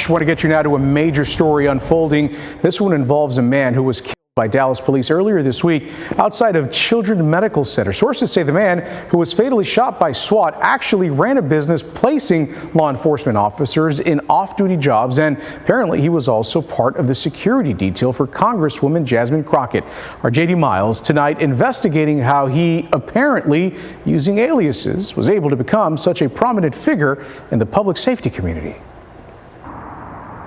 much. I want to get you now to a major story unfolding. This one involves a man who was killed by Dallas police earlier this week outside of Children's Medical Center. Sources say the man who was fatally shot by SWAT actually ran a business placing law enforcement officers in off-duty jobs, and apparently he was also part of the security detail for Congresswoman Jasmine Crockett. Our JD Miles tonight investigating how he apparently, using aliases, was able to become such a prominent figure in the public safety community.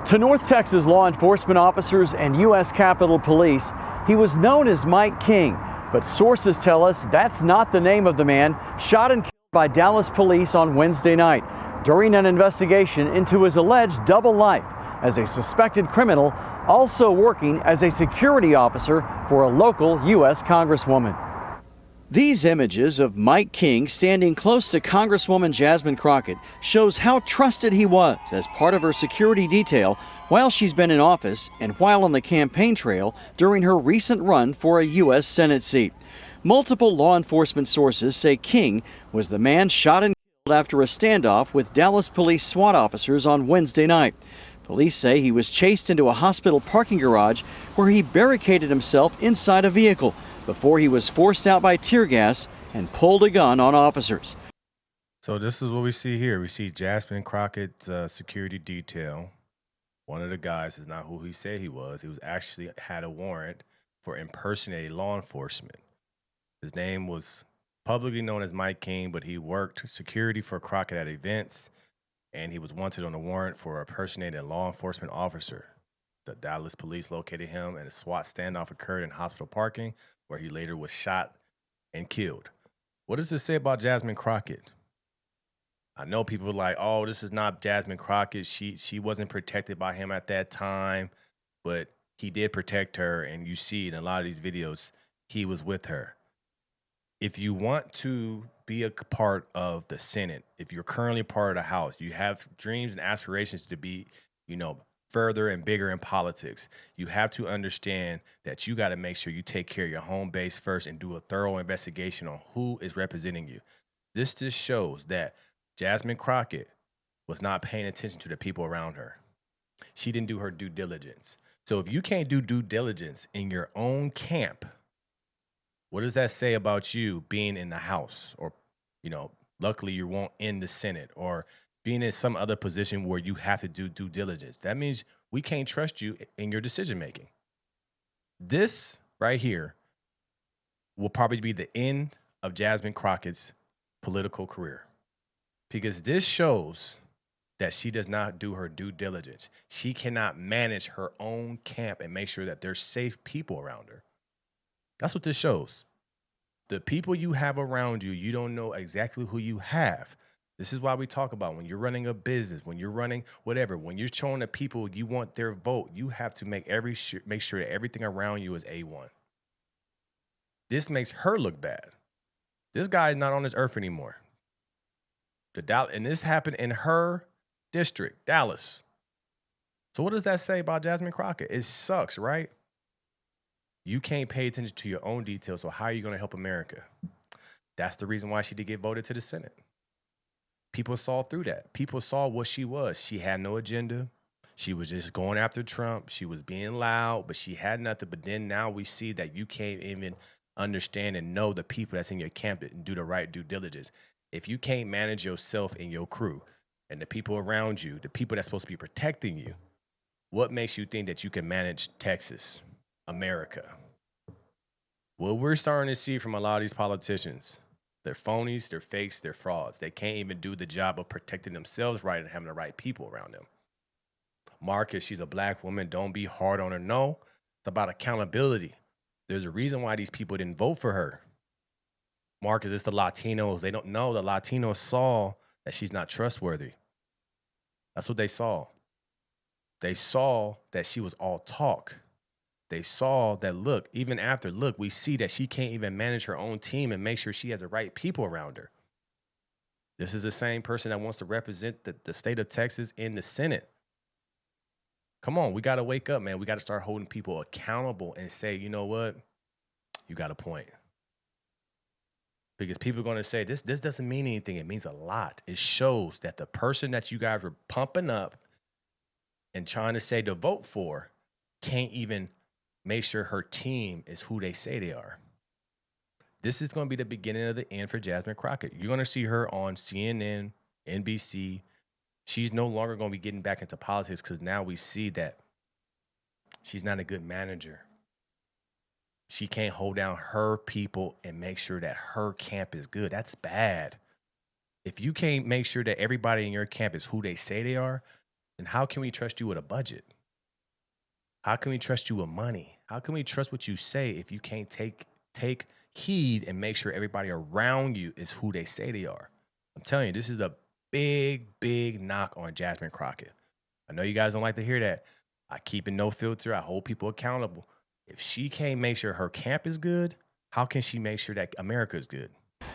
To North Texas law enforcement officers and U.S. Capitol Police, he was known as Mike King, but sources tell us that's not the name of the man shot and killed by Dallas police on Wednesday night during an investigation into his alleged double life as a suspected criminal, also working as a security officer for a local U.S. Congresswoman. These images of Mike King standing close to Congresswoman Jasmine Crockett shows how trusted he was as part of her security detail while she's been in office and while on the campaign trail during her recent run for a U.S. Senate seat. Multiple law enforcement sources say King was the man shot and killed after a standoff with Dallas police SWAT officers on Wednesday night. Police say he was chased into a hospital parking garage where he barricaded himself inside a vehicle before he was forced out by tear gas and pulled a gun on officers. So this is what we see here. We see Jasmine Crockett's security detail. One of the guys is not who he said he was. He was actually had a warrant for impersonating law enforcement. His name was publicly known as Mike King, but he worked security for Crockett at events, and he was wanted on a warrant for impersonating a law enforcement officer. The Dallas police located him, and a SWAT standoff occurred in hospital parking, where he later was shot and killed. What does this say about Jasmine Crockett? I know people are like, oh, this is not Jasmine Crockett. She wasn't protected by him at that time, but he did protect her, and you see in a lot of these videos, he was with her. If you want to be a part of the Senate, if you're currently part of the House, you have dreams and aspirations to be, further and bigger in politics, you have to understand that you got to make sure you take care of your home base first and do a thorough investigation on who is representing you. This just shows that Jasmine Crockett was not paying attention to the people around her. She didn't do her due diligence. So if you can't do due diligence in your own camp, what does that say about you being in the House or, luckily you won't in the Senate or being in some other position where you have to do due diligence? That means we can't trust you in your decision making. This right here will probably be the end of Jasmine Crockett's political career, because this shows that she does not do her due diligence. She cannot manage her own camp and make sure that there's safe people around her. That's what this shows. The people you have around you, you don't know exactly who you have. This is why we talk about when you're running a business, when you're running whatever, when you're showing the people you want their vote, you have to make sure that everything around you is A1. This makes her look bad. This guy is not on this earth anymore. And this happened in her district, Dallas. So what does that say about Jasmine Crockett? It sucks, right? You can't pay attention to your own details, so how are you going to help America? That's the reason why she did get voted to the Senate. People saw through that. People saw what she was. She had no agenda. She was just going after Trump. She was being loud, but she had nothing. But then now we see that you can't even understand and know the people that's in your camp and do the right due diligence. If you can't manage yourself and your crew and the people around you, the people that's supposed to be protecting you, what makes you think that you can manage Texas, America? What we're starting to see from a lot of these politicians, they're phonies, they're fakes, they're frauds. They can't even do the job of protecting themselves right and having the right people around them. Marcus, she's a black woman. Don't be hard on her. No, it's about accountability. There's a reason why these people didn't vote for her. Marcus, it's the Latinos. They don't know. The Latinos saw that she's not trustworthy. That's what they saw. They saw that she was all talk. They saw that, look, even after, we see that she can't even manage her own team and make sure she has the right people around her. This is the same person that wants to represent the state of Texas in the Senate. Come on, we got to wake up, man. We got to start holding people accountable and say, you know what? You got a point. Because people are going to say, this doesn't mean anything. It means a lot. It shows that the person that you guys were pumping up and trying to say to vote for can't even make sure her team is who they say they are. This is going to be the beginning of the end for Jasmine Crockett. You're going to see her on CNN, NBC. She's no longer going to be getting back into politics because now we see that she's not a good manager. She can't hold down her people and make sure that her camp is good. That's bad. If you can't make sure that everybody in your camp is who they say they are, then how can we trust you with a budget? How can we trust you with money? How can we trust what you say if you can't take heed and make sure everybody around you is who they say they are? I'm telling you, this is a big, big knock on Jasmine Crockett. I know you guys don't like to hear that. I keep it no filter. I hold people accountable. If she can't make sure her camp is good, how can she make sure that America is good?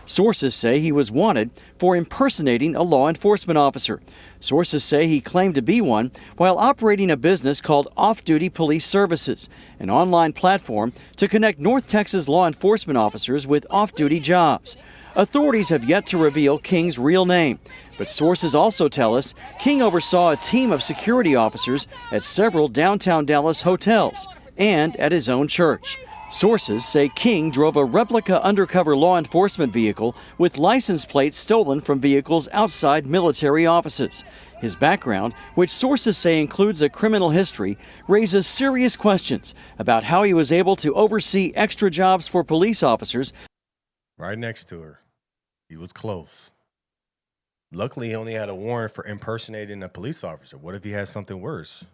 Sources say he was wanted for impersonating a law enforcement officer. Sources say he claimed to be one while operating a business called Off-Duty Police Services, an online platform to connect North Texas law enforcement officers with off-duty jobs. Authorities have yet to reveal King's real name, but sources also tell us King oversaw a team of security officers at several downtown Dallas hotels and at his own church. Sources say King drove a replica undercover law enforcement vehicle with license plates stolen from vehicles outside military offices. His background, which sources say includes a criminal history, raises serious questions about how he was able to oversee extra jobs for police officers. Right next to her. He was close. Luckily, he only had a warrant for impersonating a police officer. What if he had something worse?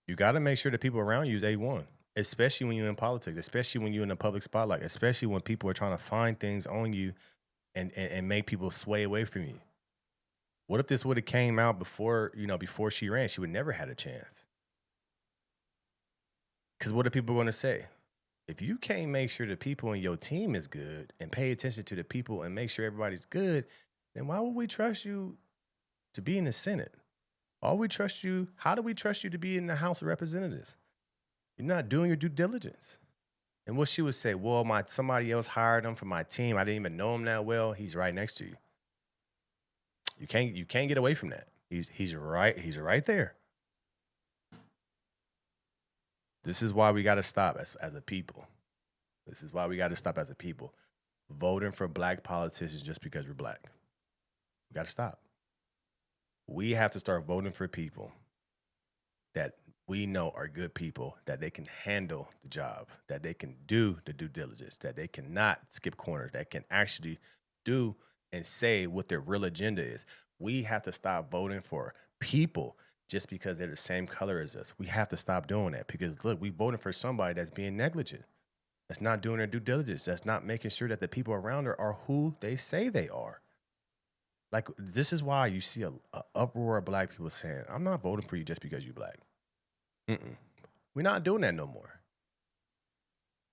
You got to make sure the people around you is A1, especially when you're in politics, especially when you're in the public spotlight, especially when people are trying to find things on you and make people sway away from you. What if this would have came out before she ran? She would never had a chance. Because what are people going to say? If you can't make sure the people in your team is good and pay attention to the people and make sure everybody's good, then why would we trust you to be in the Senate? Why would we trust you? How do we trust you to be in the House of Representatives? You're not doing your due diligence. And what she would say, well, somebody else hired him for my team. I didn't even know him that well. He's right next to you. You can't get away from that. He's right there. This is why we got to stop as a people. This is why we got to stop as a people. Voting for black politicians just because we're black. We got to stop. We have to start voting for people that we know are good people, that they can handle the job, that they can do the due diligence, that they cannot skip corners, that can actually do and say what their real agenda is. We have to stop voting for people just because they're the same color as us. We have to stop doing that because, look, we voting for somebody that's being negligent, that's not doing their due diligence, that's not making sure that the people around her are who they say they are. Like, this is why you see a uproar of black people saying, I'm not voting for you just because you're black. We're not doing that no more.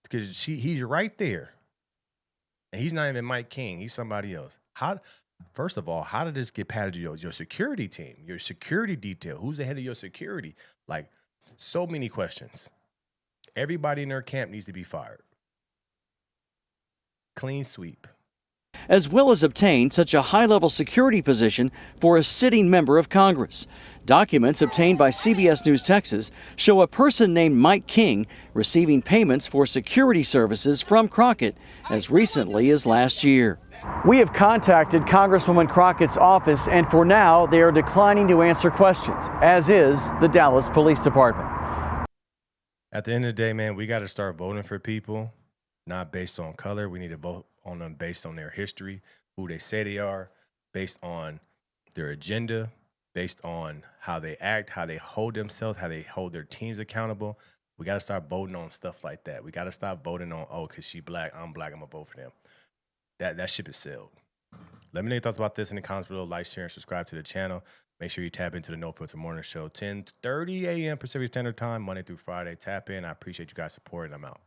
Because he's right there. And he's not even Mike King. He's somebody else. First of all, how did this get passed to your security team, your security detail? Who's the head of your security? Like, so many questions. Everybody in their camp needs to be fired. Clean sweep. As well as obtain such a high-level security position for a sitting member of Congress. Documents obtained by CBS News Texas show a person named Mike King receiving payments for security services from Crockett as recently as last year. We have contacted Congresswoman Crockett's office, and for now, they are declining to answer questions, as is the Dallas Police Department. At the end of the day, man, we got to start voting for people, not based on color. We need to vote on them based on their history, who they say they are, based on their agenda, based on how they act, how they hold themselves, how they hold their teams accountable. We got to start voting on stuff like that. We got to stop voting on, oh, because she's black, I'm going to vote for them. That ship is sailed. Let me know your thoughts about this in the comments below. Like, share, and subscribe to the channel. Make sure you tap into the No Filter Morning Show, 10:30 a.m. Pacific Standard Time, Monday through Friday. Tap in. I appreciate you guys' support, and I'm out.